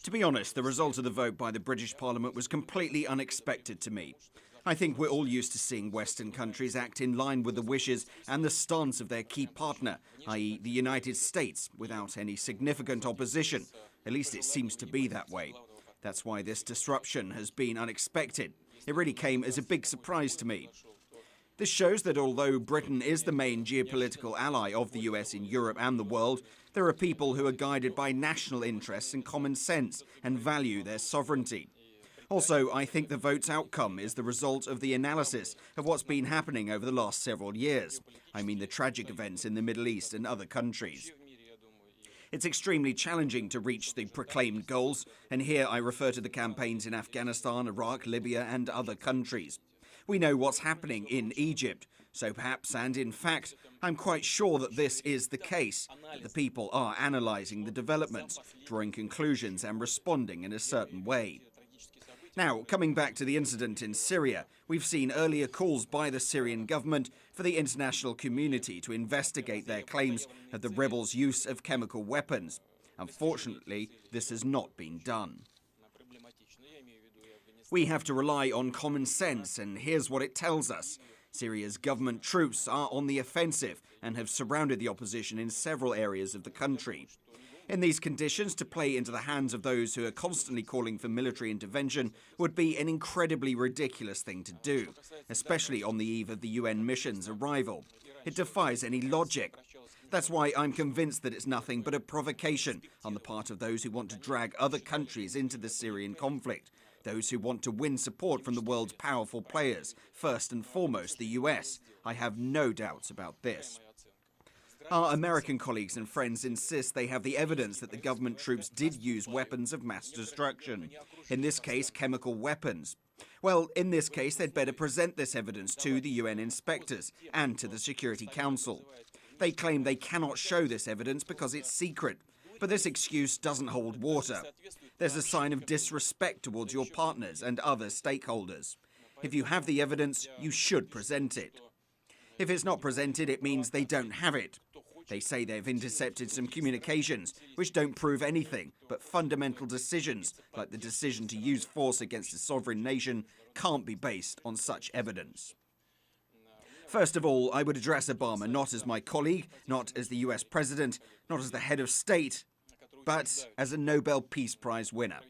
To be honest, the result of the vote by the British Parliament was completely unexpected to me. I think we're all used to seeing Western countries act in line with the wishes and the stance of their key partner, i.e. the United States, without any significant opposition. At least it seems to be that way. That's why this disruption has been unexpected. It really came as a big surprise to me. This shows that although Britain is the main geopolitical ally of the US in Europe and the world, there are people who are guided by national interests and common sense and value their sovereignty. Also, I think the vote's outcome is the result of the analysis of what's been happening over the last several years. I mean the tragic events in the Middle East and other countries. It's extremely challenging to reach the proclaimed goals, and here I refer to the campaigns in Afghanistan, Iraq, Libya and other countries. We know what's happening in Egypt, so perhaps, and in fact, I'm quite sure that this is the case, that the people are analysing the developments, drawing conclusions and responding in a certain way. Now, coming back to the incident in Syria, we've seen earlier calls by the Syrian government for the international community to investigate their claims of the rebels' use of chemical weapons. Unfortunately, this has not been done. We have to rely on common sense, and here's what it tells us. Syria's government troops are on the offensive and have surrounded the opposition in several areas of the country. In these conditions, to play into the hands of those who are constantly calling for military intervention would be an incredibly ridiculous thing to do, especially on the eve of the UN mission's arrival. It defies any logic. That's why I'm convinced that it's nothing but a provocation on the part of those who want to drag other countries into the Syrian conflict, those who want to win support from the world's powerful players, first and foremost the US. I have no doubts about this. Our American colleagues and friends insist they have the evidence that the government troops did use weapons of mass destruction, in this case chemical weapons. Well, in this case they'd better present this evidence to the UN inspectors and to the Security Council. They claim they cannot show this evidence because it's secret, but this excuse doesn't hold water. There's a sign of disrespect towards your partners and other stakeholders. If you have the evidence, you should present it. If it's not presented, it means they don't have it. They say they've intercepted some communications, which don't prove anything, but fundamental decisions, like the decision to use force against a sovereign nation, can't be based on such evidence. First of all, I would address Obama not as my colleague, not as the US president, not as the head of state, but as a Nobel Peace Prize winner.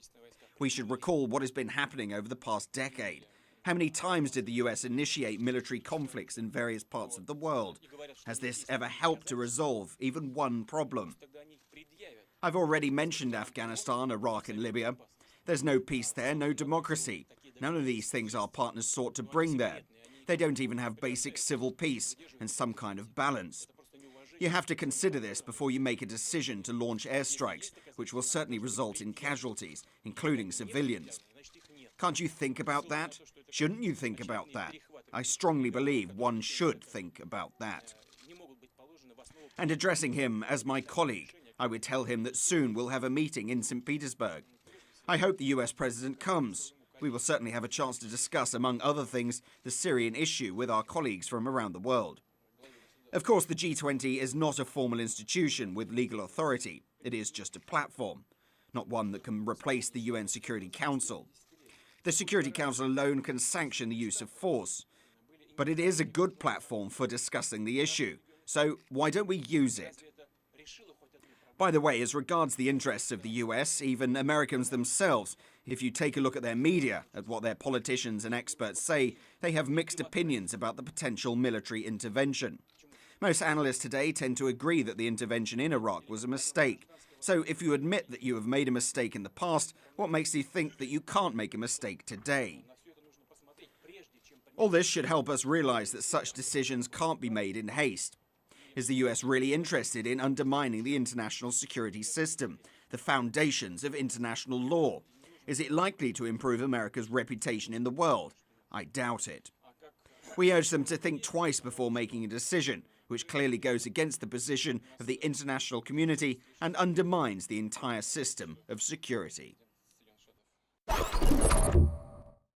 We should recall what has been happening over the past decade. How many times did the US initiate military conflicts in various parts of the world? Has this ever helped to resolve even one problem? I've already mentioned Afghanistan, Iraq and Libya. There's no peace there, no democracy. None of these things our partners sought to bring there. They don't even have basic civil peace and some kind of balance. You have to consider this before you make a decision to launch airstrikes, which will certainly result in casualties, including civilians. Can't you think about that? Shouldn't you think about that? I strongly believe one should think about that. And addressing him as my colleague, I would tell him that soon we'll have a meeting in St. Petersburg. I hope the US president comes. We will certainly have a chance to discuss, among other things, the Syrian issue with our colleagues from around the world. Of course, the G20 is not a formal institution with legal authority. It is just a platform, not one that can replace the UN Security Council. The Security Council alone can sanction the use of force. But it is a good platform for discussing the issue, so why don't we use it? By the way, as regards the interests of the US, even Americans themselves, if you take a look at their media, at what their politicians and experts say, they have mixed opinions about the potential military intervention. Most analysts today tend to agree that the intervention in Iraq was a mistake. So if you admit that you have made a mistake in the past, what makes you think that you can't make a mistake today? All this should help us realize that such decisions can't be made in haste. Is the US really interested in undermining the international security system, the foundations of international law? Is it likely to improve America's reputation in the world? I doubt it. We urge them to think twice before making a decision, which clearly goes against the position of the international community and undermines the entire system of security.